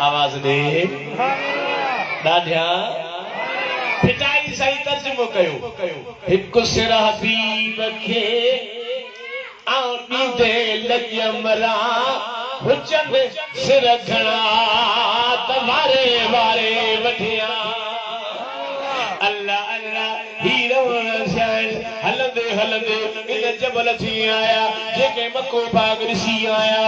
आवाज दे ॾाढा फिटाई सही तर्जुमो कयो हिकु सिर हबीब खे आऊं ॾींदे लॻियमरा हुजनि सिर घणा त वारे वारे वठिया अल्लाह अल्लाह हीरो हलंदे हलंदे इन जबल थी आया जेके मको बाग ॾिसी आया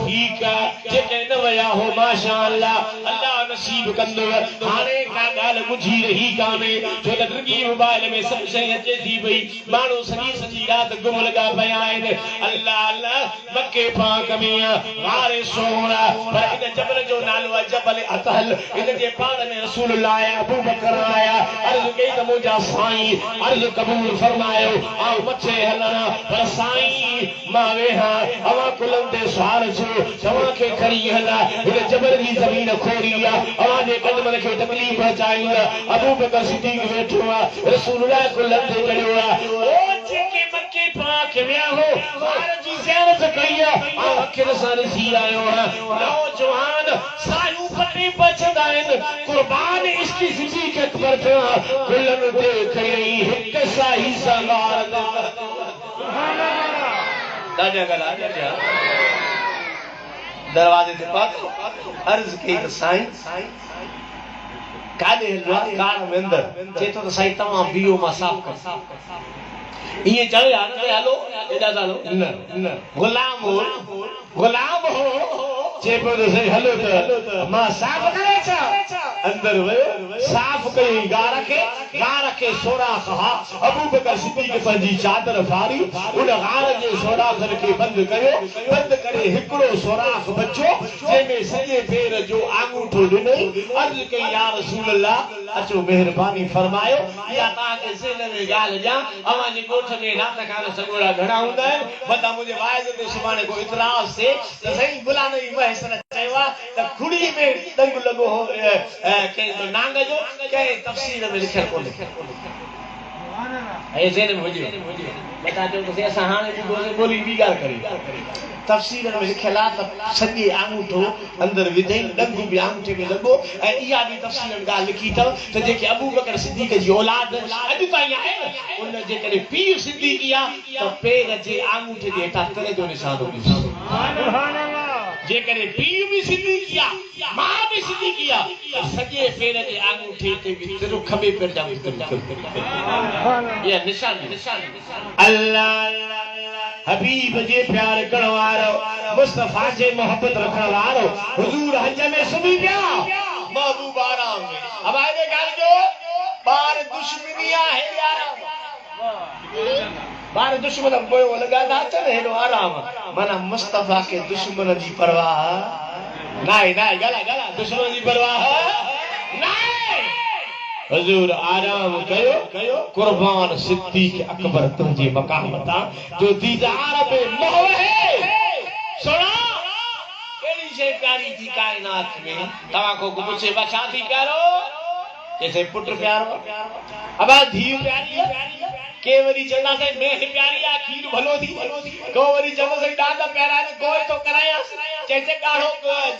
ठीक आहे जेके न वया हो माशा अल्लाह अल्लाह नसीब कंदो हाणे का ॻाल्हि बुझी रही कान्हे छो त ड्रिगी मोबाइल में सभु शइ अचे थी पई माण्हू सॼी सॼी राति गुम लॻा पिया आहिनि अल्लाह अल्लाह मके पाक में वारे सोहरा पर इन जबल जो नालो आहे जबल अतहल इन जे पाण में रसूल आया अबू बकर आया अर्ज़ कई त मुंहिंजा साईं अर्ज़ क़बूल फरमायो आओ मथे हलना पर साईं मां वेहा अवा कुलम ते सवार छो तव्हां खे खणी हला इन जबल जी ज़मीन खोरी आहे अवा जे कदमनि खे तकलीफ़ पहुचाईंदा अबू बकर सिद्दीक़ वेठो आहे रसूलुल्लाह कुलम ते चढ़ियो आहे ओ जेके मके पाक विया हो वार जी ज़ियारत कई आहे ऐं अखियुनि सां ॾिसी आयो आहे नौजवान सायूं पटी बचंदा आहिनि कुर्बान इश्क़ सिद्दीक़ अकबर थे कुलम ते खणी हिक साही संगार ॾाढा गला ॾाढा दरवाजे ते पाक अर्ज़ कई त साईं काॾे हलियो आहे कार में अंदरि चए थो त साईं तव्हां बीहो मां साफ़ कर इहे चयो यार हलो एॾा सालो न गुलाम हो चए पियो त साईं हलो त मां साफ़ करे छा अंदर वयो साफ़ कई गार खे सोराख़ हा अबू बकर सिद्दीक़ पंहिंजी चादर फाड़ी उन गार जे सोराख़ खे बंदि कयो बंदि करे हिकिड़ो सोराख़ बचो जंहिंमें सॼे पेर जो आंगूठो ॾिनई अर्ज़ कई या रसूल अल्लाह अचो महिरबानी फरमायो या तव्हांखे ज़हन में ॻाल्हि ॾियां अवां जे ॻोठ में रात खान सॻोड़ा घणा हूंदा आहिनि मथां मुंहिंजे वाइद ते सुभाणे को इतराज़ थिए त साईं गुलाम जी महसन चयो आहे त खुड़ी में दंग लॻो हो कंहिं नांग जो कंहिं तफ़सीर में लिखियल कोन्हे ऐं ज़हन में हुजे मथां चयो त असां हाणे ॿोली ॿी ॻाल्हि करी तफ़सीर में लिखियल आहे त सॼे आंगूठो अंदरि विधई ॾंग बि आंगूठे में लॻो ऐं इहा बि तफ़सीर में ॻाल्हि लिखी अथव त जेके अबू बकर सिद्दीक़ जी औलाद अॼु ताईं आहे न उन जे करे पीउ सिद्दीक़ आहे त पेर जे आंगूठे जे हेठां तर जो निशान ॾिसो जेकॾहिं पीउ बि सिद्दीक़ आहे मां बि सिद्दीक़ आहे सॼे पेर जे आंगूठे ते बि तिरो खॿे पेर जा इहा निशान अल्लाह हबीब जे प्यार करण वारो मुस्तफा जे मोहब्बत रखण वारो हुजूर हज में सुम्ही पिया महबूब आराम में अब आए ॻाल्हि जो ॿार दुश्मनी आहे यार ॿार दुश्मन पोयो लॻा था अचनि हेॾो आराम माना मुस्तफा खे दुश्मन जी परवाह नाहे ॻाल्हि दुश्मन जी परवाह नाहे हुजूर आराम कयो कुर्बान सिद्दीक़ अकबर तुंहिंजे मक़ाम तां जो दीदार में मोह है सुना कहिड़ी शइ प्यारी थी काइनात में तव्हां को पुछे छा थी प्यारो जैसे पुट प्यारो अबा धीउ प्यारी के वरी चवंदा से मेह प्यारी आहे खीर भलो थी को वरी चवंदा से ॾाढा प्यारा आहिनि गोए थो करायां जैसे ॻाढ़ो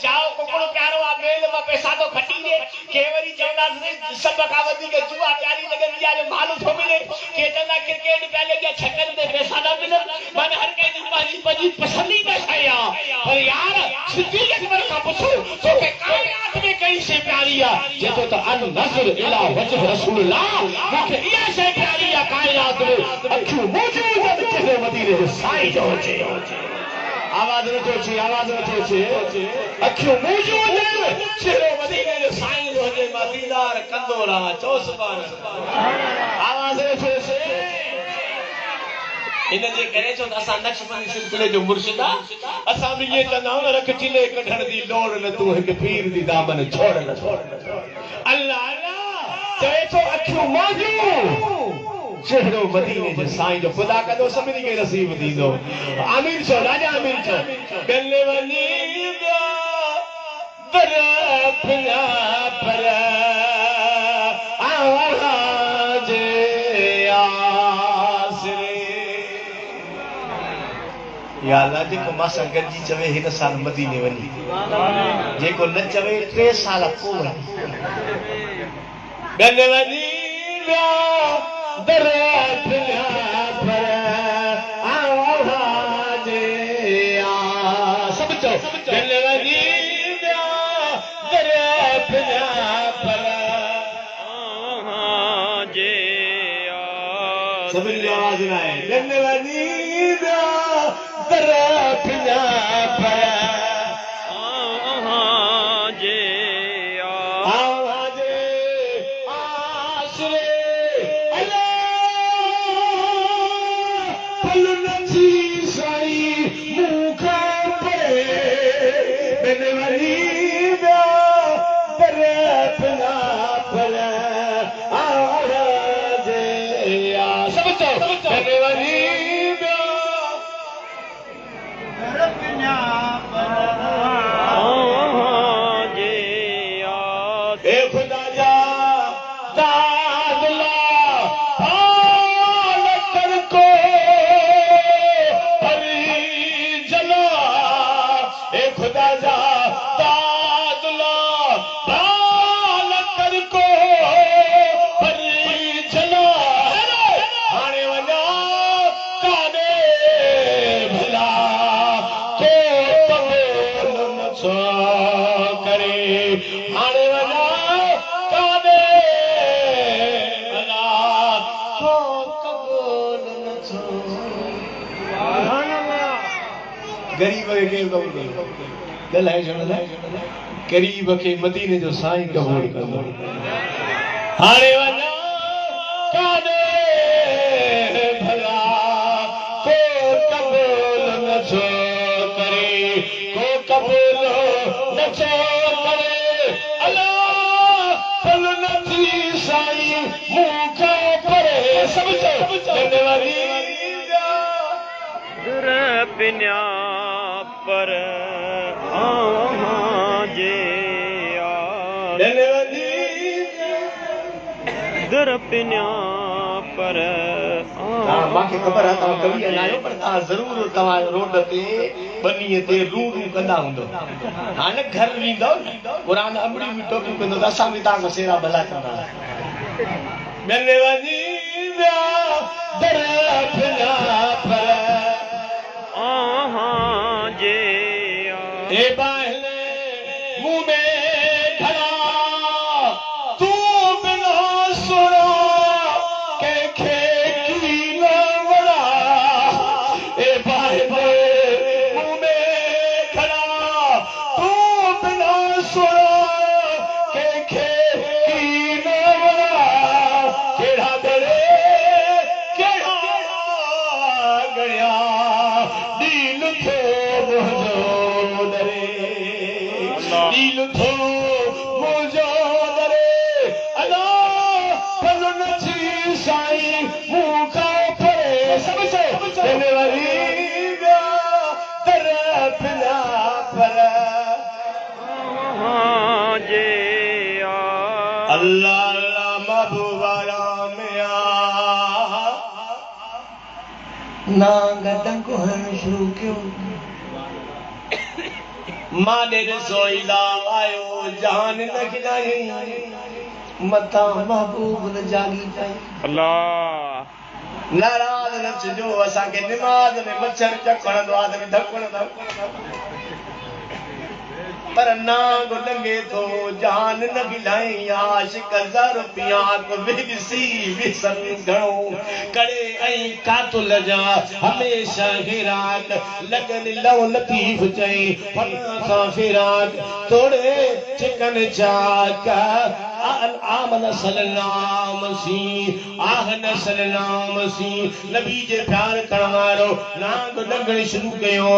चाओ कुकड़ो प्यारो आहे बेल मां पैसा थो खटी ॾे के वरी चवंदा से सभ खां वधीक जुआ प्यारी लॻंदी आहे जो माल थो मिले के चवंदा क्रिकेट प्यारी लॻी आहे छकनि ते पैसा न मिलनि माना हर कंहिंजी पंहिंजी पसंदीदा शइ आहे पर यार सिद्दीक़ अकबर खां पुछो तोखे काइनात में कहिड़ी शइ प्यारी आहे चए थो त अन नज़र इला वजह रसूलुल्लाह मूंखे इहा शइ प्यारी आहे काइनात अखियूं मौजूद चेहरे मदीने जो साईं जो हुजे आवाज़ नथो अचे अखियूं मौजूद चेहरे मदीने जो साईं जो हुजे मां दीदार कंदो रहां चओ सुभान अल्लाह आवाज़ नथो अचे इन जे करे चो त असां नक्शबंदी सिलसिले जो मुर्शिद असां बि इहे चवंदा आहियूं रख चिले कढण जी लोड़ न तूं हिकु पीर दी दामन छोड़ अल्लाह चए थो अखियूं मौजूद चेहरो मदीने जे साईं जो खुदा कदो सभिनी खे नसीब थींदो आमीन चओ राजा आमीन चओ गले वनी बरफिया पर आवाज़ आसरे या अल्लाह जेको मां सां गॾिजी चवे हिन साल मदीने वञी जेको न चवे 3 साल पोइ वञी गॾु वञी विया दरिया पर आवाज़ आ सभु चओ गॾु वञी विया दरिया पर आवाज़ आ सभिनी जी आवाज़ न आहे गॾु वञी विया दरिया पर गरीब के मदीने जो साईं कबूल कंदो हाणे वञा काने भला को कबूल नथो करे को कबूल नथो करे अल्लाह फल नथी साईं मूंखा परे सब चवरी दुर पिन्या पर पिन्या पर मांखे ख़बर आहे तव्हां कवि न आहियो पर तव्हां ज़रूर तव्हां रोड ते बनीअ ते रू कंदा हूंदो हाणे घर वेंदो क़ुरान अमड़ी बि टोपियूं कंदो त असां बि तव्हांखां सेवा भला कंदा गले वञी विया दरिया पिन्या पर जे ए बाहले मुंह में खड़ा तू बिना सुना के की न वड़ा ए बाहले मुंह में खड़ा तू बिना सुना के की न वड़ा केड़ा गड़े केड़ा गया दिल थे दिल थो मुझो दरे अल्लाह फल नथी साईं मूंखा परे सब जनवरी दर पिला पर जे अल्लाह अल्लाह महबूबा मिया ना गदन को हन शुरू क्यों मां दे सोईदा आयो जान न खिलाई मता महबूब न जागी पाई अल्लाह नाराज न जो असा के नमाज में मच्छर चकण दो आदमी धकण दो पर नाग लंगे तो जान न गिलाई आशिक ज़र पिया को बेसी विसन घणो करे ऐं कातुल जा हमेशा हिराक लगन लव लतीफ चई फन सा फिराक तोड़े चिकन चाक आमन सल्लल्लाहु सी आहन सल्लल्लाहु सी नबी जे प्यार करण वारो नाग लंगण शुरू कयो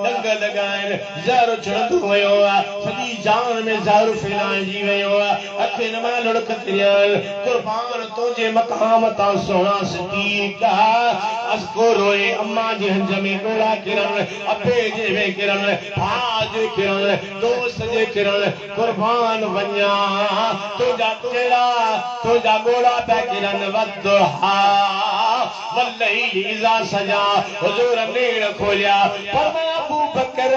डंग लगाइन ज़र चढ़ंदो वयो सॼी जान में ज़र फैलाइजी वियो अखे न मां लुड़क तिरियल कुर्बान तुंहिंजे मक़ाम तां सोना सिद्दीक़ अस्को रोए अम्मा जे हंज में डोला किरण अबे जे में किरण भाउ जे किरण दोस्त जे किरण कुर्बान वञा तुंहिंजा चेहरा तुंहिंजा गोड़ा पिया किरण वदुहा वल्लैल इज़ा सजा हुजूर नेण खोलिया फरमाया अबू बकर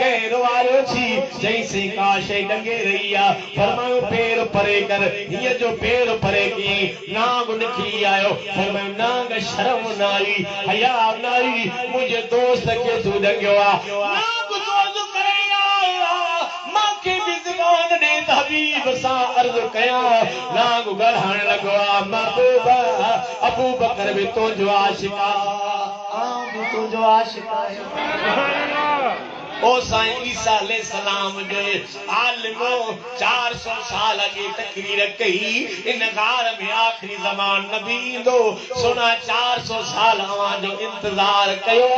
केर वारो छी जैसे काशे डंगे रहिया फरमायो पैर परे कर ये जो पैर परे की नाग निकली आयो फरमायो नाग शर्म नाई हया नाई मुझे दोस्त के तू डंगवा नाग जोज करैया मां के भी ज़बान दे हबीब सा अर्ज कया नाग गलहण लगवा महबूबा अबू बकर भी तो जो आशिका भी तो जो आशिका ओ साईं ईसा अलैहिस्सलाम जो आलिमो 400 साल अगे तकरीर कही इन गार में आखिरी ज़मान नबी दो सुना 400 साल अवां जो इंतजार कयो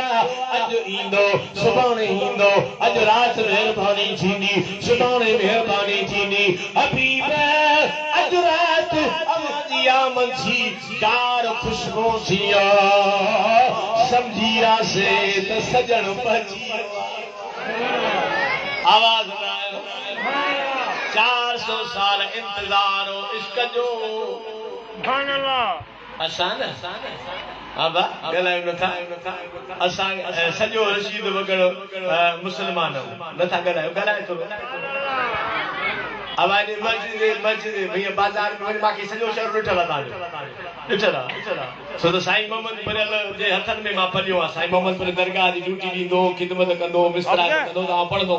अज इंदो सुभाणे इंदो अज रात मेहरबानी थींदी सुभाणे मेहरबानी थींदी हबीब अज रात अवां आमद थी 4 खुशबू थी समझिया से त सजण पची आवाज 400 साल इंतजार हो इश्क जो आसान अब गलायो नथा असा सजो रशीद वगड़ो मुसलमान नथा गलायो तो आवाज मस्जिद भैया बाजार में बाकी सजो शहर ॾिठल ॾिठल सो तो साईं मोहम्मद परियल जे हथन में मां पलियो आ साईं मोहम्मद पर दरगाह जी ड्यूटी दींदो खिदमत कंदो मिस्त्रा कंदो ता पढ़दो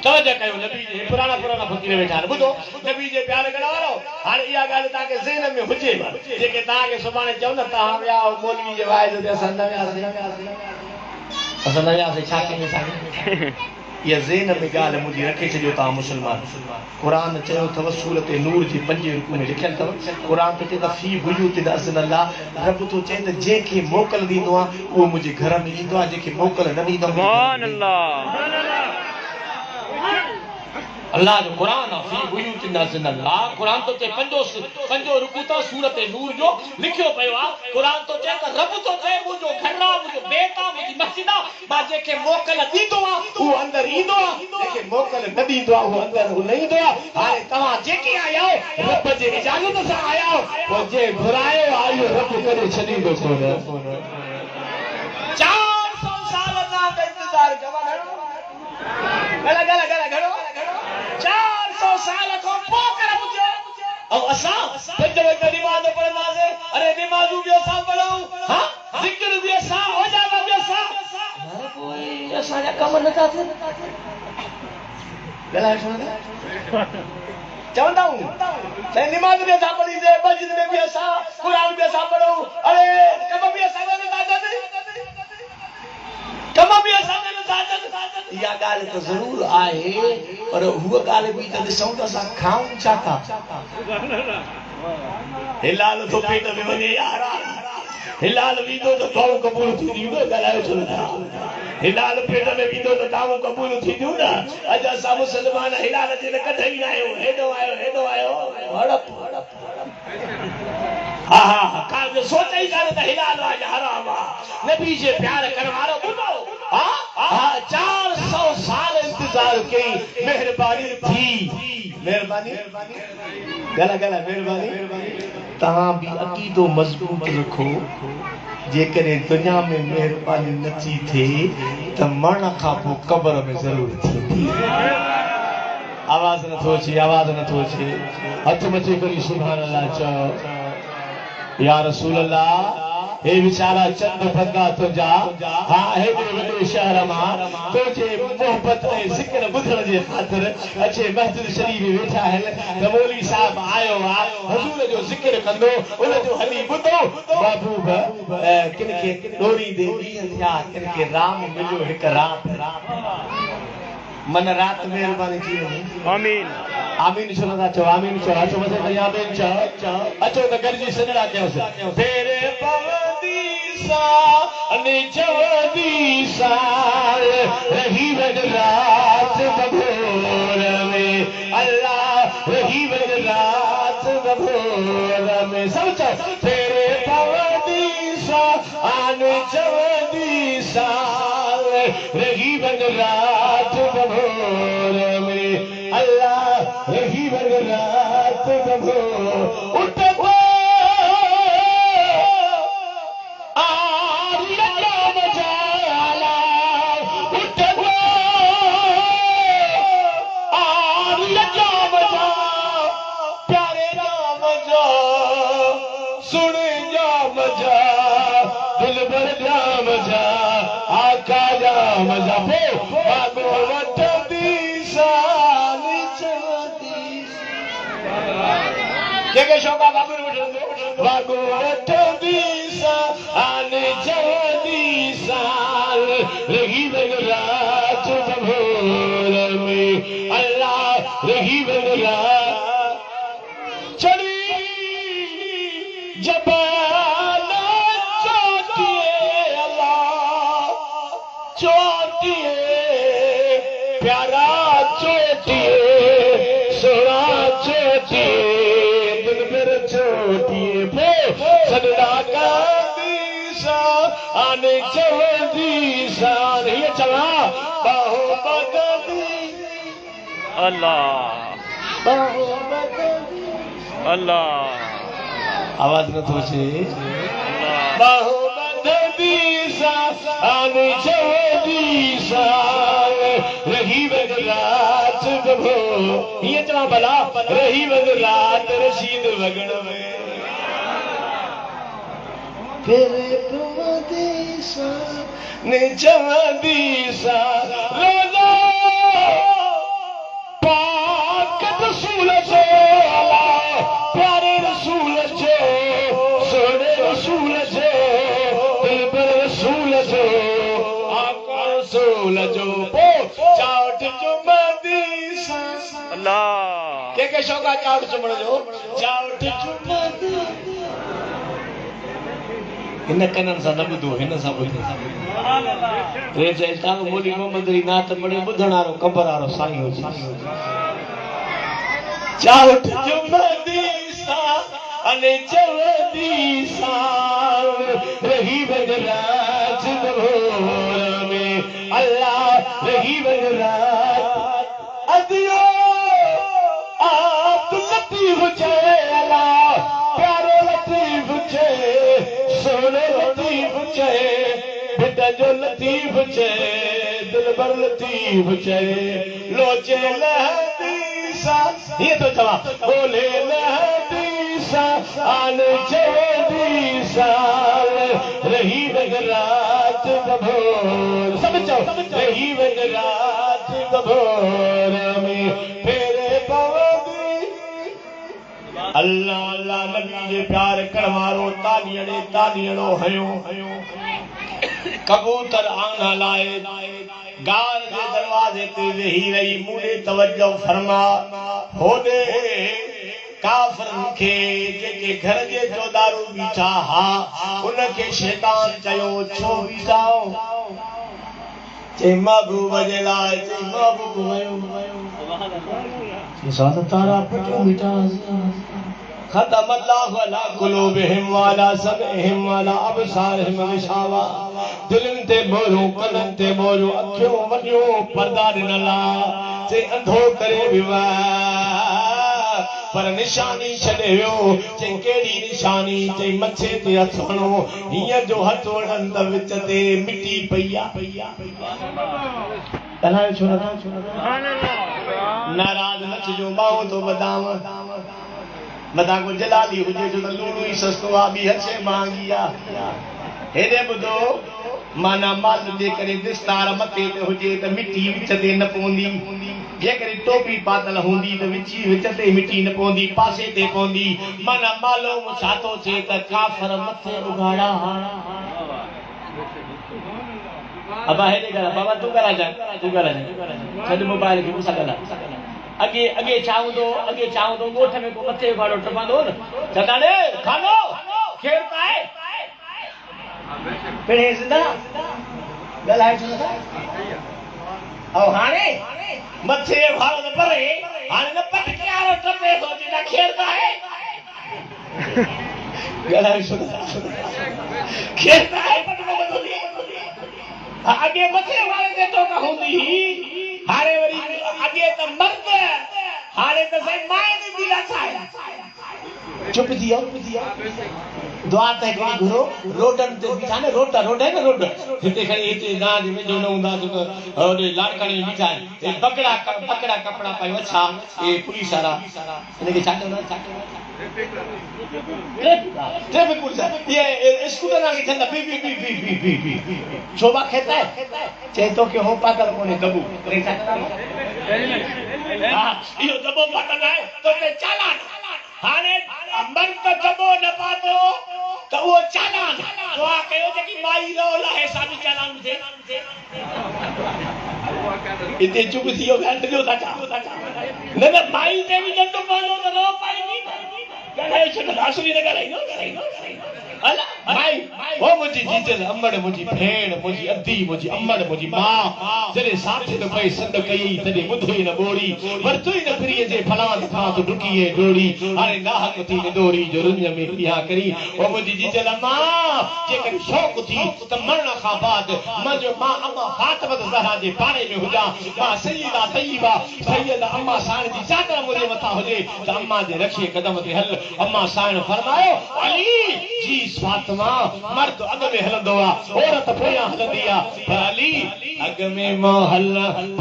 तवज्जो कयो नबी जे पुराना फकीर वेठा ॿुधो नबी जे प्यार करण वारो हाणे इहा ॻाल्हि तव्हांखे ज़हन में हुजे जेके तव्हांखे सुभाणे चवनि तव्हां विया मौलवी जे वाइदे ते असां न वियासीं छा कयूं ये ज़हन में ॻाल्हि मुंहिंजी रखे छॾियो तव्हां मुसलमान क़ुरान चयो अथव सूरत नूर जे 5 रुकू में लिखियल अथव क़ुरान ते चए त फी बुयूतिन अज़्नल्लाह रब तो चए त जंहिंखे मोकल ॾींदो आहे उहो मुंहिंजे घर में ईंदो आहे जंहिंखे मोकल न ॾींदो सुभान अल्लाह अल्लाह जो कुरान फी बुयूतिन अज़्नल्लाह कुरान तो चए पंजो रुकू त सूरत नूर जो लिखियो पियो आहे कुरान तो चए त रब तो चए मुंहिंजो घर आहे मुंहिंजो बेत आहे मुंहिंजी मस्जिद आहे मां जंहिंखे मोकल ॾींदो आहे उहो अंदर ईंदो आहे जंहिंखे मोकल न ॾींदो आहे उहो अंदर न ईंदो आहे हाणे तव्हां जेके आया आहियो रब जे इजाज़त सां आया आहियो पोइ जे घुरायो आहे इहो रब करे छॾींदो कोन 400 साल तव्हां इंतज़ार गला घणो 400 साल को पोकर मुझे और असा पंज वक्त नमाज पढ़नासे अरे नमाज भी असा पढ़ो हां जिक्र भी असा हो जावा भी असा यार कोई असा जा कम न था थे गला सुन चवंदा हूं से नमाज भी असा पढ़ी दे मस्जिद में भी असा कुरान भी असा पढ़ो अरे कम भी असा न था कम भी असा न या गाल तो जरूर आए पर हुआ गाल भी तो दिसऊं तो असा खाऊं छा था हिलाल तो पेट में वने यार हिलाल भी तो दाऊ कबूल थी दियो गलायो छो हिलाल पेट में भी तो दाऊ कबूल थी दियो ना अज असा मुसलमान हिलाल जे कढई ना आयो हेडो आयो हड़प हा का सोचई कर त हिलाल आज हराम नबी जे प्यार करवारो बुझो हां 400 साल इंतजार कई मेहरबानी थी मेहरबानी गला मेहरबानी तहां भी अकीदो मजबूत रखो जेकरे दुनिया में मेहरबानी नची थे त मरण खां पो कब्र में जरूर थी आवाज न थो अचे हथ मथे करी सुभान अल्लाह चओ या रसूल अल्लाह हे विचारा चंद बंदा तुझा हां हे वॾे शहर मां तुझे मोहब्बत ऐं ज़िक्र ॿुधण जे ख़ातिर अचे मस्जिद शरीफ वेठा आहिनि त मौलवी साहब आयो आहे हुजूर जो ज़िक्र कंदो उन जो हली ॿुधो महबूब किन खे ॾोरी दे ॾींहं थिया किन खे राम मिलियो हिकु रात मन रात मेहरबानी थी आमीन छो नथा चओ आमीन चओ अचो मथे कई आमीन चओ अचो त गॾिजी सजड़ा कयोसीं तेरे पवंदी सा अने चवंदी सा रही वञ रात बभोर में अल्लाह रही वञ रात बभोर में सब चओ तेरे पवंदी सा अने चवंदी सा रही वञ रात बभोर में अल्लाह रही वञ रात बभोर उठ के शौका बाबू बाबू वठंदीसा आने चवंदीसा रही रात भोर में अल्लाह रही रात चली जबाना चोटिए अल्लाह चोटिए प्यारा चोटिए सोना चोटिए दिल मेरे चोटिए वो सदड़ा का दीसा आने चवंदीसा नहीं चला बाहो बगदी अल्लाह बाहो बगदी अल्लाह आवाज न तो छे बाहो बगदी सा आने चवंदीसा रही बगरात गभो ये चला भला रही बगरात रशीद वगण में तेरे कुमदीसा ने चवंदीसा रोजा पाक रसूल जो अल्लाह प्यारे रसूल जो सोने रसूल जो दिलबर रसूल जो आका रसूल जो चावट जो मदीसा अल्लाह के शौका चावट चुमण जो चावट जो मदीसा इन कनन सां न ॿुधो हिन सां ॿुधो रे चई तव्हां मोली मोहम्मद री नात पढ़े ॿुधण वारो कबर वारो साईं हुजे चावट जो मदीसा अने चवंदीसा रही बगरात भोर में अल्लाह रही बगरात अदियो आप लतीफ चले अल्लाह प्यारे लतीफ चले सोने लतीफ चले बेटा जो लतीफ चले दिलबर लतीफ चले लोचे लहदीसा ये तो जवाब बोले लहदीसा आन चवंदीसा रही बगरात गभोर सब चो रही बगरात गभोर में फेरे पवंदी अल्लाह अल्लाह नबी जे प्यार करवारो तालियड़ो हयो कबूतर आना लाए गार जे दरवाजे ते वेही रही मूले तवज्जो फरमा होदे काफरन के जेके घर जे चौदारू बीठा हा उनके शैतान चयो छो बीठाओ चई महबूब जे लाए चई महबूब वयो साथ तारा पटो बीठा खतम अल्लाह अला कुलूबिहिम वाला सबहिम वाला अबसारिहिम विशावा दिलन ते बोलो कनन ते बोलो अखियों वनियो पर्दा ॾिनला चई अंधो करे विवा पर निशानी छॾे वियो चई कहिड़ी निशानी चई मथे ते हथ हणो हीअं जो हथ वणनि त विच ते मिटी पई आहे ॻाल्हायो छो नाराज़ न थिजो मां तो बदाम मता को जलाली हुजे जो लूणू ही सस्तो आ बि हसे मांगी आ हेदे बुधो माना माल दे करे दिस्तार मथे ते हुजे त मिट्टी विच ते न पवंदी जे करे टोपी पातल हुंदी त विच ते मिट्टी न पवंदी पासे ते पवंदी माना मालो मुसातो थे त काफर मथे उगाड़ा अब हेदे करा बाबा तू करा जा छड मोबाइल के मुसा करा अगे चाहूं तो गोठ में को मथे उगाड़ो टपंदो न चटाने खानो खेर पाए पेड़े सिदा गलाए छो औ हाने मथे भारो न परे हाने न पटकियारो टपे तो जिना खेरता है गलाए छो खेरता है पटको बदली आगे मथे वाले दे तो कहूंदी हारे वरी आगे त मर्द हारे त सही माए ने दिला छाए चुप दिया दुआ ते करी गुरु रोडन ते बिठा ने रोड है ना रोड हिते खणी हिते गांव में जो न हुंदा तो ओडे लाड़काणी बिठा ए पकड़ा कपड़ा पाई अच्छा ए पुलिस वाला इने के चाटे ट्रैफिक पुलिस ये स्कूटर आगे चंदा पी शोभा खेता है चे तो के हो पागल कोने दबू रे चाटे हां यो दबो पागल है तो ते चालान हाने अंबर त दबो न पातो त वो चालान दुआ कयो जेकी माई रोला है साबी चालान थे इते चुप थियो बैठ जो था न न माई ते भी जंदो पालो त रो पाएगी गले छो असली न गलाई नो अला माई ओ मुजी जीजल अम्मड़ मुजी भेण मुजी अद्दी मुजी अम्मड़ मुजी मां जरे साथे तो पई संद कई तने मुधई न बोड़ी वरतुई न फिरिए जे फलान था तो डुकीए डोड़ी हाने नाहक थी न डोरी जो रुंज में पिया करी ओ मुजी जीजल अम्मा जे कर शौक थी त मरण खां बाद मजो मां अम्मा फातिमा ज़हरा जे पारे में हुजा मां सय्यदा तय्यबा सय्यदा अम्मा साण जी चादर मुझे मथा हुजे त अम्मा जे रखे कदम ते हल अम्मा साण फरमायो अली जी फातिमा मर्द अग में हलंदो आ औरत पोया हलंदी आ पर अली अग में मां हल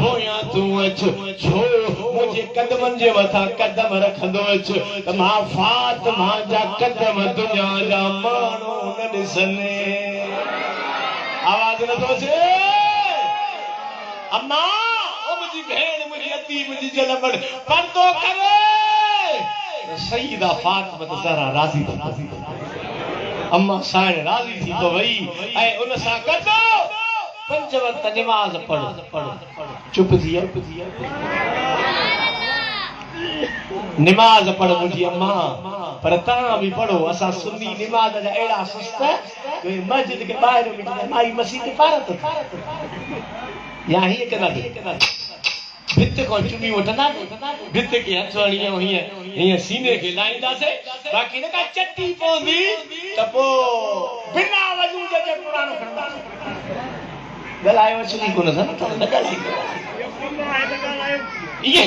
पोया तू अच छो मुझे कदमन जे मथा कदम रखंदो अच त मां फातिमा जा कदम दुनिया जा मानो न ॾिसने आवाज न तो से अम्मा ओ मुझी भेण मुझी अती मुझी जलमड़ पर्दो करे सईदा फातिमा ज़हरा राज़ी थी अम्मा साण राज़ी थी तो वई ऐं उन सां गॾु पंज वक्त नमाज़ पढ़ चुप थी नमाज़ पढ़ मुझी अम्मा पर तव्हां भी पढ़ो असां सुन्नी नमाज़ जा अहिड़ा सुस्त कि मस्जिद के ॿाहिरि में माई मसीह ते पारत या हीअं कंदा भित को चुमी वठंदा भित के हथ हणियो हीअं सीने खे लाईंदासीं बाक़ी न का चटी पवंदी त पोइ बिना वजूद जे क़ुरान खणंदासीं ॻाल्हायो अचनी कोन था न ॻाल्हायो ये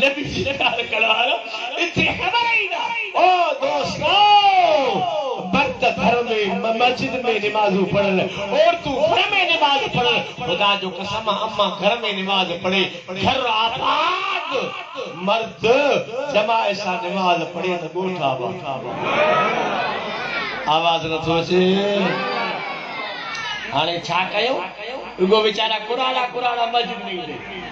नबी जी ने ॻाल्हि करो इते ख़बर ई न ओ दोस्तो मर्द घर में मस्जिद में नमाज़ पढ़न और तू घर में नमाज पढ़ खुदा जो कसम अम्मा घर में नमाज पढ़े घर आबाद मर्द जमाए सा नमाज पढ़े त ॻोठ आबाद आवाज न थो अचे हाणे छा कयो रुगो वीचारा कुराड़ा मस्जिद में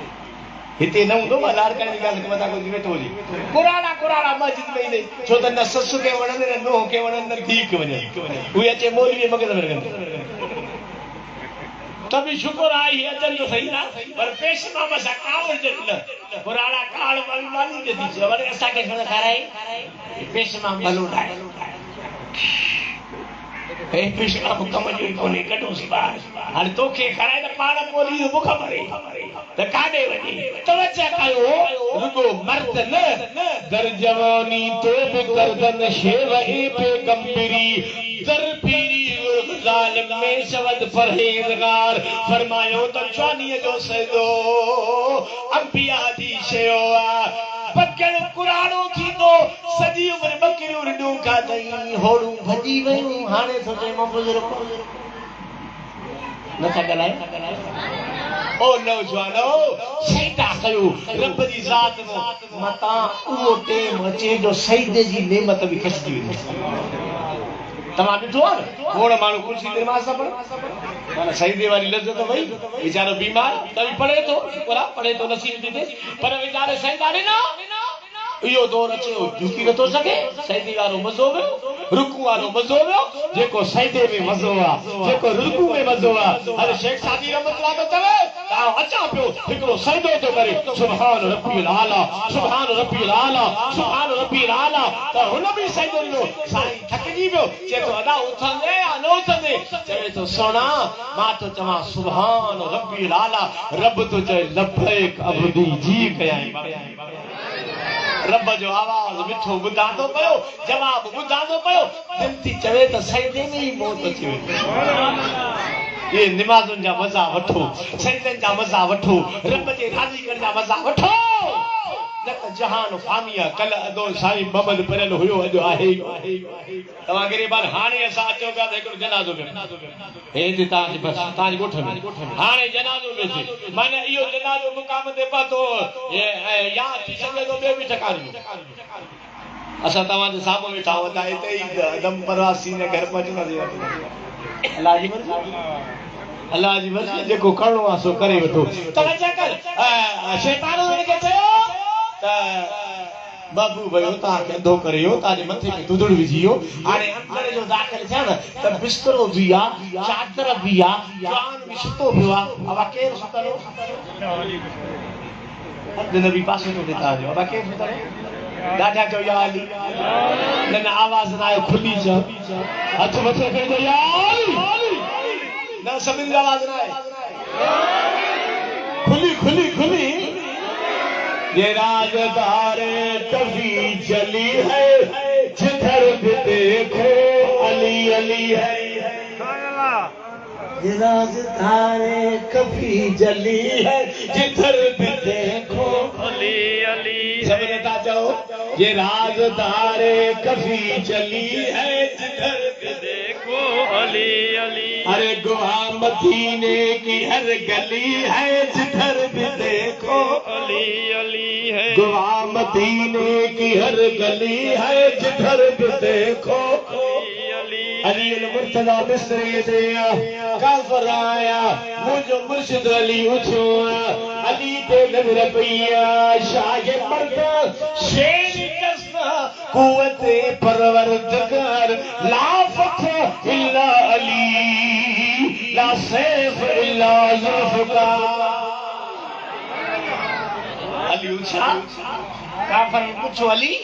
हिते न हूंदो लाड़ करण जी ॻाल्हि मथां कोई वेठो हुजे कुराड़ा मस्जिद में ईंदे छो त न ससु खे वणनि न नूंहं खे वणनि न धीउ खे वणनि उहे अचे मौलवीअ मगज़ में लॻनि त बि शुक्र आहे हीअ अचनि तो सही ना पर पेश मां सां कावड़ न कुराड़ा काड़ मानी ते थी वरी असांखे खण खाराए पेश मां भलो ठाहे हे पेशवा कम जो कोने कढोसि ॿाहिरि हाणे तोखे खाराए त पाण ॿोली बुख मरे त काॾे वञे तवजह कयो रुगो मर्द न दर जवानी तो बि गर्दन शेव ए पैगंबरी दर पीरी ज़ालिम में शवद परहेज़गार फरमायो त जवानीअ जो सजो अंबिया जी शयो आहे पकड़ कुराड़ो थींदो सॼी उमिरि बकरियूं रिॾूं खाधई होड़ूं भॼी वयूं हाणे सोचे मां बुज़ुर्ग नथा ॻाल्हाए ओ नौजवानो सजदा कयो रब जी ज़ात मतां उहो टेम अचे जो सजदे जी नेमत बि खसजी वेंदी तव्हां ॾिठो आहे न खोड़ माण्हू कुर्सी ते नमाज़ था पढ़नि माना सजदे वारी लज़त वई वीचारो बीमार त बि पढ़े थो शुक्र आहे पढ़े थो नसीब थी थिए पर वीचारे सजदा ॾिना इहो दौर अचे झुकी नथो सघे सजदे वारो मज़ो वियो रुकू वारो मज़ो वियो जेको सजदे में मज़ो आहे जेको रुकू में मज़ो आहे हर शेख सादी रहमतुल्लाह तो चवे तां अचा पियो हिकिड़ो सजदो थो करे सुभान रब्बिल आला सुभान रब्बिल आला सुभान रब्बिल आला त हुन बि सजदो ॾिनो साईं थकिजी वियो चए थो अदा उथंदे या न उथंदे चवे थो सोना मां तो चवां सुभान रब्बिल आला रब तो चए लबैक अब्दी जी कयां रब जो आवाज मिठो ॿुधांदो पियो जवाब ॿुधांदो पियो दिल थी चवे त सजदे में ई मौत अची वई ये नमाज़ुनि जा मज़ा वठो सजदनि जा मज़ा वठो रब जे राज़ी करण जा मज़ा वठो न त जहान फानी आहे कल अदो साईं मोहम्मद पढ़ियल हुयो अॼु आहे तव्हां ग़रीबान हाणे असां अचो पिया त हिकिड़ो जनाज़ो हे हिते तव्हांजे बसि तव्हांजे ॻोठ में हाणे जनाज़ो पियो थिए माने इहो जनाज़ो मुक़ाम ते पहुतो यादि थी सघे थो ॿियो बि ठकारियूं असां तव्हांजे साम्हूं वेठा हुआ हिते ई दम परवासी ने घर पहुचंदासीं अल्लाह जी मर्ज़ी जेको करणो आहे सो करे वठो तवजह कर शैतान हुनखे चयो त बाबू भयो ताके अंधो करियो ताजे मथे में दुदड़ विझियो हाणे अंदर जो दाख़िल थिया न त बिस्तरो बिया चादर बिया जान विशतो बिया अब केर सुतलो हद नबी पासे तो देता जो अब केर सुतलो ॾाढा चयो या अली न आवाज़ न आयो खुली चयो हथ मथे करे चयो या अली न सभिनि जी आवाज़ न आहे खुली खुली खुली ये राजदार कभी जली है जिधर भी देखो अली अली है ये राजदार कभी जली है जिधर भी देखो अली अली सब नेता जाओ ये राजदार कभी जली है जिधर भी देखो अली अली अरे गुआ मदीने की हर गली है जिधर भी देखो अली अली है गुआ मदीने की हर गली है जिधर भी देखो अली मुर्तजा मिस्री से काफर आया मुझो मुर्शिद अली उछो अली ते नजर पिया शाह मर्दा शेर कसना कुव्वते परवरदिगार ला फथ इल्ला अली ला सैफ इल्ला जुल्फकार अली उछा काफर पूछो अली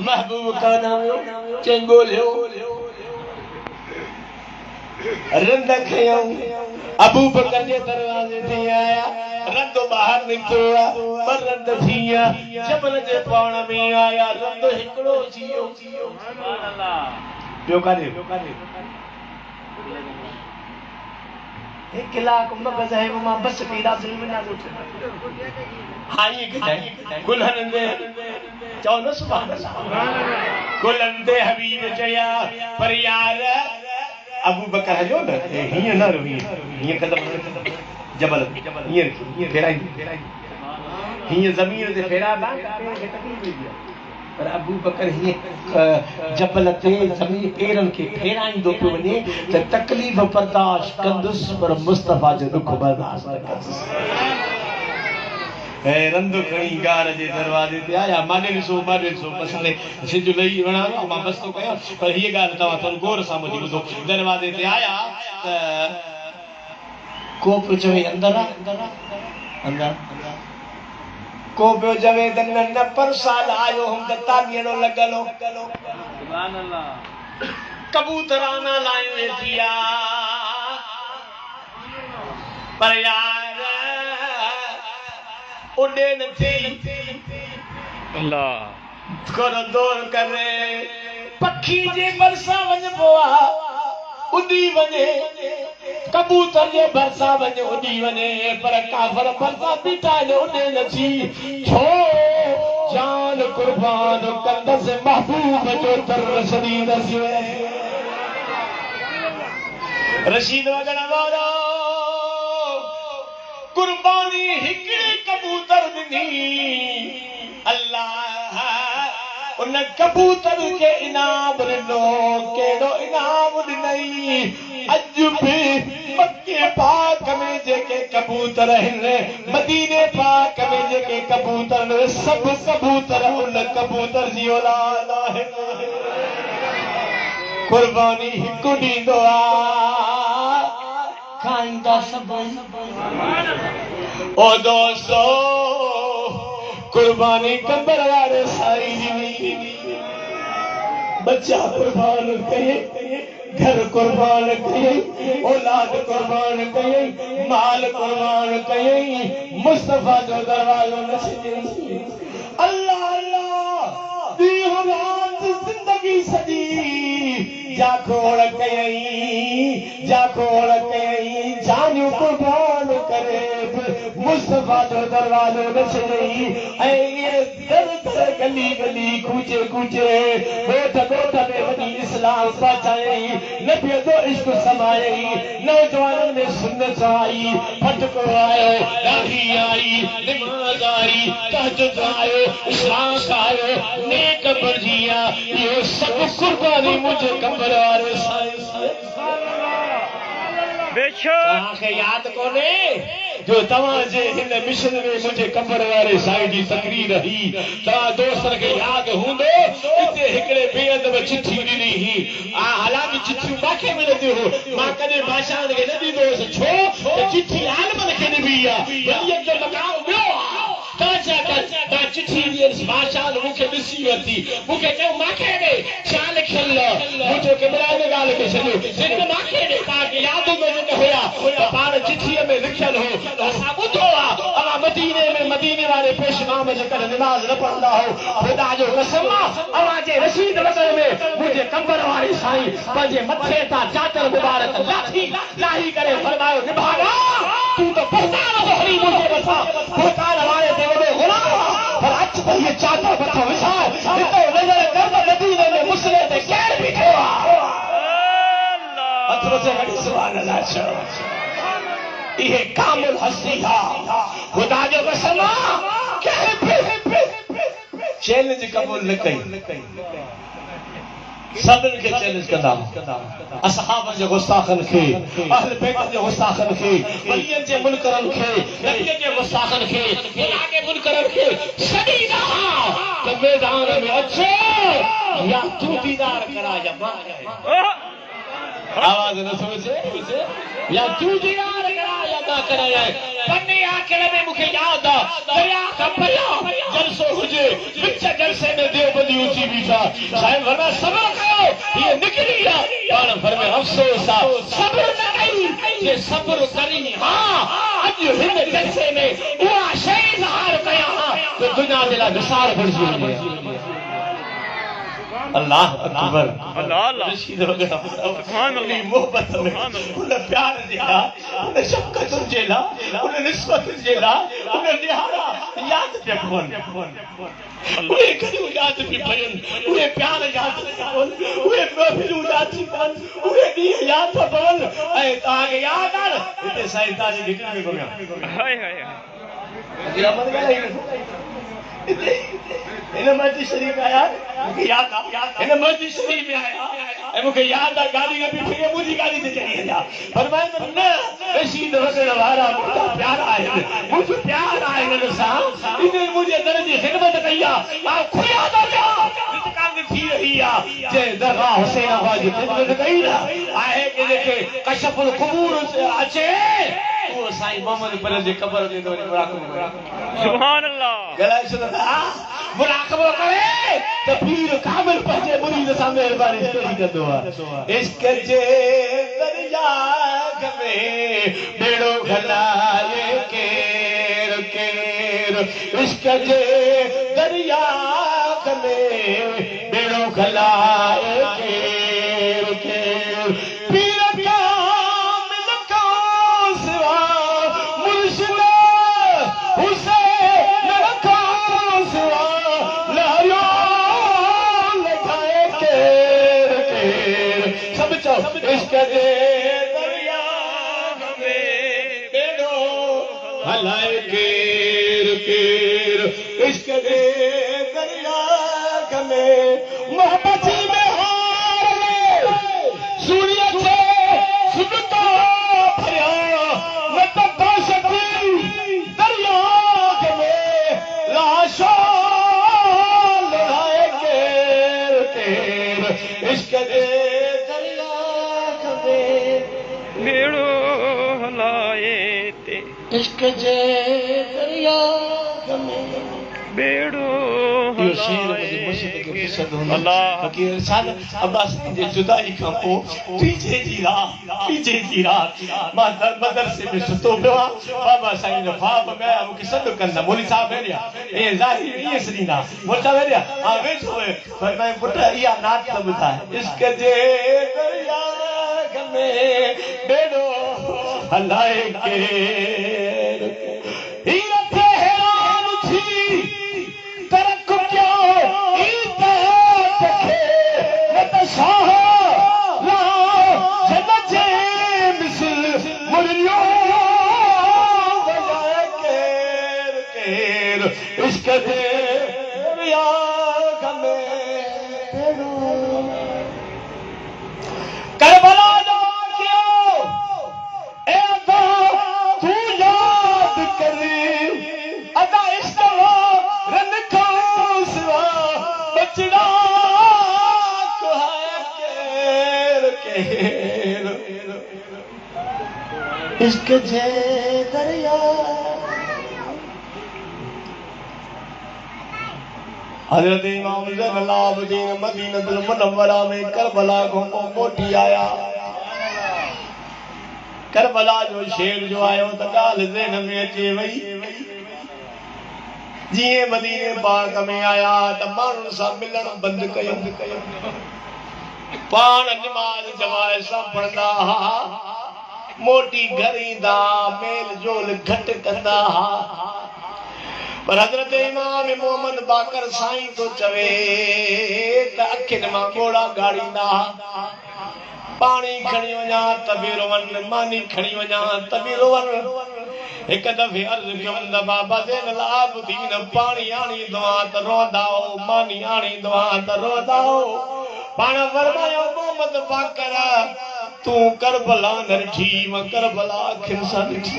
महबूब का नाम चेंगोलियो रंद खयऊं अबू बकर जे दरवाजे ते आया रंद बाहर निकतो पर रंद थिया जबल जे पाण में आया रंद हिकड़ो जियो सुभान अल्लाह ॿियो काने एक कलाक मगज है मां बस पीड़ा दिल में ना उठ हां ये गुलहन दे चओ न सुभान अल्लाह गुलहन दे हबीब चया पर यार अबू बकर हजो न हिय न रही हिय कदम जबल हिय फेराई हिय जमीन ते फेरा ना पर अबू बकर हिय जबल ते जमीन पेरन के फेराई दो पे वने त तकलीफ बर्दाश्त कंदुस पर मुस्तफा जो दुख बर्दाश्त कंदुस ए रंद खणी गार जे दरवाजे ते आया माने सो पसंदे सिज लई वणा मां बस तो कयो पर ये गाल तवा तो गौर सां मुझी ॿुधो दरवाजे ते आया त को पियो चवे अंदर को पियो चवे त न पर साल आयो हम त तानियणो लगलो सुभान अल्लाह कबूतराना लायो एतिया पर यार उड़े न थी अल्लाह कर दौर करे पखी जे बरसा वञ बोआ उड़ी वञे कबूतर जे बरसा वञ उड़ी वञे पर काफर बरसा बीठा ने उड़े न थी छो जान कुर्बान कंदस महबूब जो तर रशीद रशीद वगड़ा वारो कुर्बानी हिकड़े कबूतर दी अल्लाह उन कबूतर के इनाम ॾिनो केड़ो इनाम ॾिनई अज भी मक्के पाक में जेके कबूतर आहिनि मदीने पाक में जेके कबूतर सब कबूतर उन कबूतर जी औलाद आहे कुर्बानी हिकु ॾींदो आहे खाईंदा सब ओ दोस्तो कुर्बानी कंबर वाले साईं जी बच्चा कुर्बान कये घर कुर्बान कये औलाद कुर्बान कये माल कुर्बान कये मुस्तफा जो दरवाजो न छॾे अल्लाह अल्लाह दी रात जिंदगी सजी जाखोड़ कयई जानियो कुर्बान करे मुस्तफा जो दरवाजो न छॾई ऐं दर दर गली गली कूचे कूचे ॻोठ ॻोठ में वञी इस्लाम पहुचायई नबीअ जो इश्क समायई नौजवाननि में सुन्नत आई फटको आयो राही आई नमाज़ आई तहज्जुद आयो इशराक़ आयो नेक बरजिया इहो सभु कुर्बानी मुंहिंजे कमर वारे साईं बेशक तव्हांखे यादि कोन्हे जो तव्हांजे हिन मिशन में मुंहिंजे कबर वारे साईं जी तकरीर हुई तव्हां दोस्तनि खे यादि हूंदो हिते हिकिड़े बेअदब चिठी ॾिनी हुई हालांकि चिठियूं मूंखे मिलंदियूं हुयूं मां कॾहिं बादशाह खे न ॾींदो हुयुसि छो त चिठी आलमनि खे ॾिबी आहे वलीअ जो मक़ाम ॿियो आहे तव्हां चिठी ॾियसि बादशाह मूंखे ॾिसी वरिती मूंखे चयो मूंखे ॾे छा लिखियल मुंहिंजो कैमरा हिन ॻाल्हि खे छॾियो हिन मूंखे ॾे तव्हांखे यादि हूंदो जेके हुया पाण चिठीअ में लिखियल हो असां ॿुधो आहे अवां मदीने वारे पेशगाम जे करे निमाज़ न पढ़ंदा हो ख़ुदा जो कसम अवां जे रशीद वतन में मुंहिंजे कंबर वारी साईं पंहिंजे मथे तां चादर मुबारक लाही करे फरमायो निभागा तूं त पहचान हरी मुंहिंजे मथां पहचान वारे ते वॾो गुलाम पर अच त इहे चादर मथां विछाए हिते नज़र कर मदीने में मुसले ते केरु बीठो आहे हथ मथे खणी सुभान अल्लाह चओ इहे कामिल हस्ती आहे ख़ुदा जो कसम चैलेंज क़बूल न कई सभिनि खे चैलेंज कंदा असहाबनि जे गुस्ताखनि खे अहल बैत जे गुस्ताखनि खे वलियनि जे मुनकरनि खे नबीअ जे गुस्ताखनि खे खुदा जे मुनकरनि खे छॾींदा त मैदान में अचो या तूं दीदार करा या मां आवाज़ न सोचे या तूं दीदार करा या मां करा पन्ने आखिर में मूंखे यादि आहे दरिया खां परियां जलसो हुजे विच जलसे में देवबंदी ऊची बीठा साईं वरना सब्र कयो हीअ निकिरी आहे पाण भर में अफ़सोस आहे सब्र न कई जे सब्र करी हा अॼु हिन जलसे में उहा शइ ज़ाहिर कयां हा त दुनिया जे लाइ मिसाल बणिजी वञे अल्लाह अकबर अल्लाह अल्लाह रशीद वग़ैरह सुभान अल्लाह मोहब्बत में उन प्यार जे लाइ उन शफ़क़त जे लाइ उन निस्बत जे लाइ उन निहारा यादि पिया पवनि उहे घड़ियूं यादि पई पवनि उहे प्यार यादि पिया पवनि उहे महफ़िलूं यादि थी पवनि उहे ॾींहं यादि था पवनि ऐं तव्हांखे यादि आहे हिते साईं तव्हांजी घिटनि में घुमिया हाय हाय इन मस्जिद शरीफ में आया मूंखे यादि आहे हिन मस्जिद शरीफ में आया ऐं मूंखे यादि आहे गाॾी में बीठी मुंहिंजी गाॾी ते चढ़ी वञा फरमाईंदो न रशीद वग़ैरह वारा मुंहिंजा प्यारा आहिनि मुंहिंजो प्यार आहे हिननि सां इन मुंहिंजे दर जी ख़िदमत कई आहे मां खुलिया थो ॾियां इंतकाल थी रही आहे जे दरगाह हुसैन आबा जी ख़िदमत कई न आहे कि जेके कशफुल क़बूर अचे वो साईं मोहम्मद पर जे कबर जे वरी मुराक़बो करे सुभान अल्लाह गलाए छॾंदा मुराक़बो करे त पीर कामिल पंहिंजे मुरीद सां महिरबानी करी कंदो आहे इश्क जे दरिया में बेड़ो खलाए केर केर इश्क जे दरिया में बेड़ो खलाए केर केर पीर कामिल का सिवा मुर्शिद हुसैन का सिवा लाया लगाए केर केर सब चो इश्क दे दरिया में बेड़ो हलाए केर केर इश्क दे दरिया में मोहब्बत में हार सूर्य से सुबका भया मैं तो बाशती दरिया में लाशा लड़ाए केर केर इश्क दे दरिया में बेड़ो हलाए ते इश्क जे दरिया में बेड़ो इहो शेर मुंहिंजी मुर्शिद खे पसंदि हूंदो अल्लाह फ़क़ीर इरशाद अब्बास जे जुदाई खां पोइ टीजे जी रात मां मदरसे में सुतो पियो आहे बाबा साईं जो ख्वाब में आया मूंखे सॾु कंदा मौली साहब वेरिया ईअं ज़ाहिर ईअं सॾींदा मोटा वेरिया हा वेठो फरमाए पुट इहा नात त ॿुधाए इश्क जे दरिया में बेड़ो हलाए केर हीअ ते हैरान थी तरक क्यों इताअत खे न त शाह ला जन्नत जे मिसल मुरलियो वजाए केर केर इश्क जे दरिया में बेड़ो करबला जो क्यों इश्क जे दरिया हजरत इमाम ज़ैनुल आबिदीन मदीनतुल मुनव्वरा में करबला को मोटी आया करबला जो शेर जो आयो त गाल ज़हन में अचे वई जिए मदीने पाक में आया त माण्हुनि सां मिलण बंद कयो पाण नमाज जमाए सां पढ़ंदा हा मोटी घर ईंदा मेल जोल घट कंदा हा पर हजरत इमाम मोहम्मद बाकर साईं तो चवे त अखियुनि मां ॻोड़ा ॻाड़ींदा पानी खणी वञा तबीरो वन मानी खणी वञा तबीरो वन एक दफे अर्ज कयमि त बाबा ज़ैनुल आबिदीन पानी आणींदो आ त रोंदा हो मानी आणींदो आ त रोंदा हो पाण फरमायो मोहम्मद बाकर तू करबला न ॾिठी मां करबला अखियुनि सां ॾिठी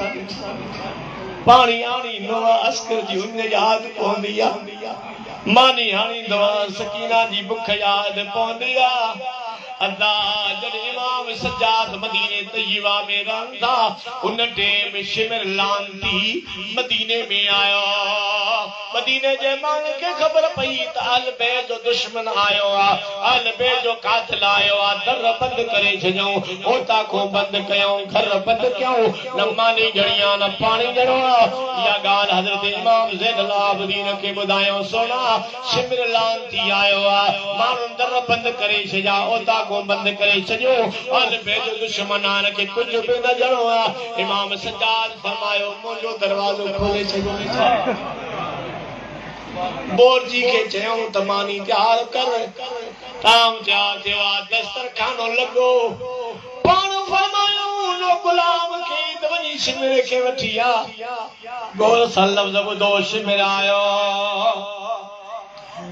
पानी आणींदो आ अस्कर जी उन याद पवंदी आ मानी आणींदो आ सकीना जी बुख याद पवंदी आ अदा जॾहिं इमाम सज्जाद मदीने तय्यबा में रहंदा उन टेम शिमर लांती मदीने में आयो मदीने जे माण्हुनि खे ख़बर पई त अलबे जो दुश्मन आयो आहे अलबे जो कातिल आयो आहे दर बंद करे छॾियऊं ओता को बंद कयूं घर बंद कयूं न मानी ॼणिया न पाणी ॼणो इहा ॻाल्हि हज़रत इमाम ज़ैनुल आबिदीन खे ॿुधायो सोना शिमर लांती आयो आहे माण्हुनि दर बंद करे छॾिया ओता को बंद करे छॾियो अलबे जो दुश्मन आहे खे कुझु बि न ॼणो आहे इमाम सज्जाद फरमायो मुंहिंजो दरवाज़ो खोले छॾियो बोरजी के चयूं त मानी तैयार कर ताम तैयार थियो आहे दस्तरखानो लॻो पाण फरमायो नो गुलाम खे त वञी शिमर खे वठी आ गौर सां लफ़्ज़ ॿुधो शिमर आयो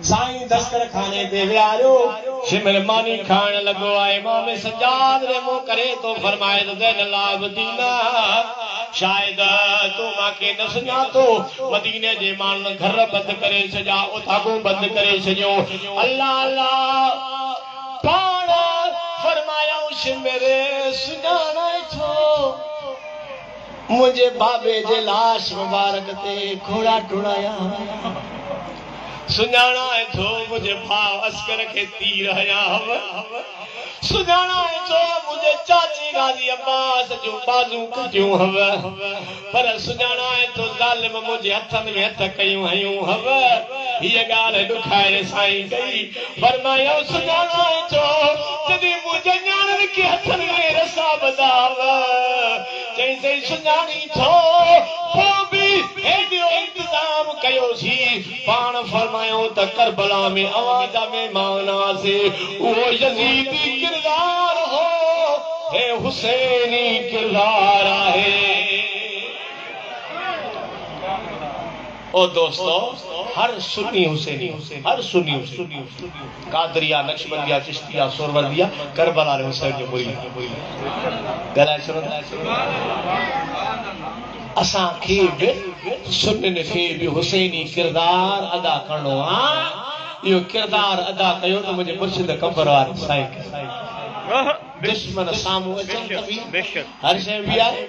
साईं दस्तरखाने ते विहारियो शिमर मानी खाइण लॻो आहे इमाम सज्जाद रे मुंह करे तो फरमाए त ज़ैनुल आबिदीन शायद तू मांखे न सुञातो मदीने जे माण्हुनि घर बंद करे छॾिया उथागो बंद करे छॾियो अल्लाह अल्लाह पाण फरमायो शिमर सुञाणे थो मुंहिंजे बाबे जे लाश मुबारक ते घोड़ा टुड़ाया सुञाणा थो मुंहिंजे भाउ अस्कर खे तीर हया सुञाणा थो मुंहिंजे चाची गाज़ी अब्बास जूं बाज़ू कटियूं हव पर सुञाणा थो ज़ालिम मुंहिंजे हथनि में हथ कयूं हयूं हव हीअ ॻाल्हि ॾुखाइण साईं कई फरमायो सुञाणा थो जॾहिं मुंहिंजे न्याणनि खे हथनि में रसा ॿधा चई चई सुञाणी थो पोइ बि हेॾो इंतज़ाम कयोसीं पाण फरमायो त करबला में अवां जा महिमान हुआसीं उहो यज़ीदी किरदार हो हे हुसैनी किरदार आहे ओ दोस्तों हर सुन्नी हुसैनी हर सुन्नी कादरिया नक्शबंदिया चिश्तिया सोरवर्दिया करबला रे हुसैन जो मुरीद गलाए सुनो असां खे बि सुन्ननि खे बि हुसैनी किरदार अदा करणो आहे इहो किरदार अदा कयो त मुंहिंजे मुर्शिद कंबर वारे साईं दुश्मन साम्हूं अचनि हर शइ बि आहे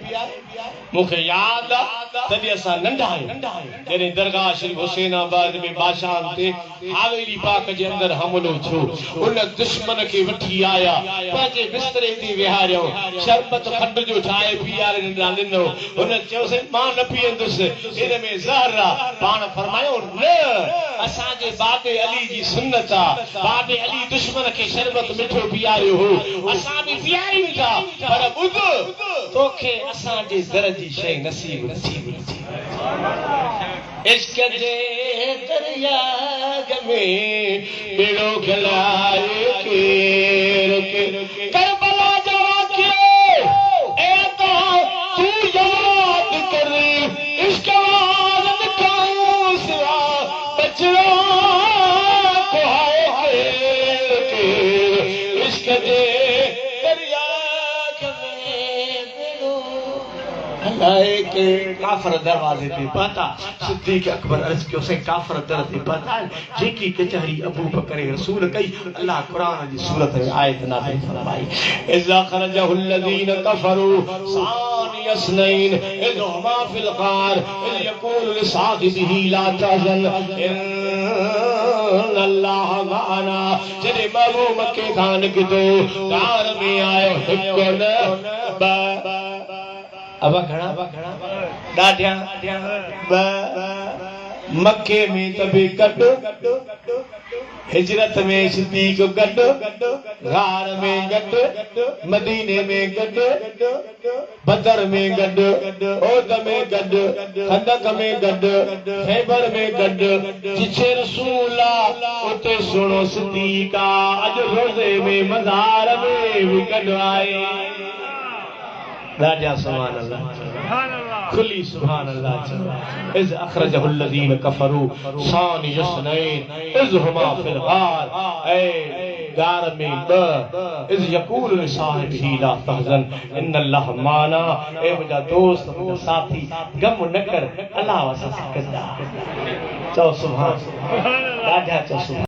मूंखे यादि आहे तॾहिं असां नंढा आहियूं जॾहिं दरगाह शरीफ़ हुसैनाबाद में बादशाह ते हावेली पाक जे अंदरि हमलो थियो उन दुश्मन खे वठी आया पंहिंजे बिस्तरे ते विहारियो शरबत खंड जो ठाहे पीआरे ॾिनो हुन चयोसि मां न पीअंदुसि इन में ज़हर आहे पाण फरमायो न असांजे बाबे अली जी सुन्नत आहे बाबे अली दुश्मन खे शरबत मिठो पीआरियो हो असां बि पीआरियूं था पर ॿुध तोखे असांजे दर जी शइ नसीब नसीब इश्क जे दरिया में बेड़ो खलाए केर करबला जा वाक़ियो ए तो तू याद कर इश्क वारन खाऊं सिवा बचड़ा को हाय इश्क जे के काफर दरवाजे पे पता सिद्दीक अकबर अर्ज क्यों से काफर दरवाजे पता जेकी कचहरी अबू बकर रसूल कई अल्लाह कुरान जी सूरत में आयत नाज़िल फरमाई इज़ा खरजहुल लज़ीन कफरू सानी يسنين إذ هما في الغار إذ يقول لصاحبه لا تحزن إن الله معنا جڏهن بابو مکي کان نڪتو غار ۾ آيو هڪ نه ٻ ابا گھڻا ڏاڍيا ॿ مکي ۾ تبي گڏ ہجرت میں صدیق گڈ غار میں گڈ مدینے میں گڈ بدر میں گڈ احد میں گڈ خندق میں گڈ خیبر میں گڈ جتھے رسول اللہ اتھے سنو صدیق اج روزے میں مزار میں بھی گڈ آئے راجا سبحان اللہ کھلی سبحان اللہ اذ اخرجه الذين كفروا ثاني اثنين اذ هما في الغار اے غار میں اذ يقول لصاحبه لا تحزن ان الله معنا اے مجھا دوست مجھا ساتھی غم نہ کر اللہ واسا سکتا چو سبحان اللہ راجا چو سبحان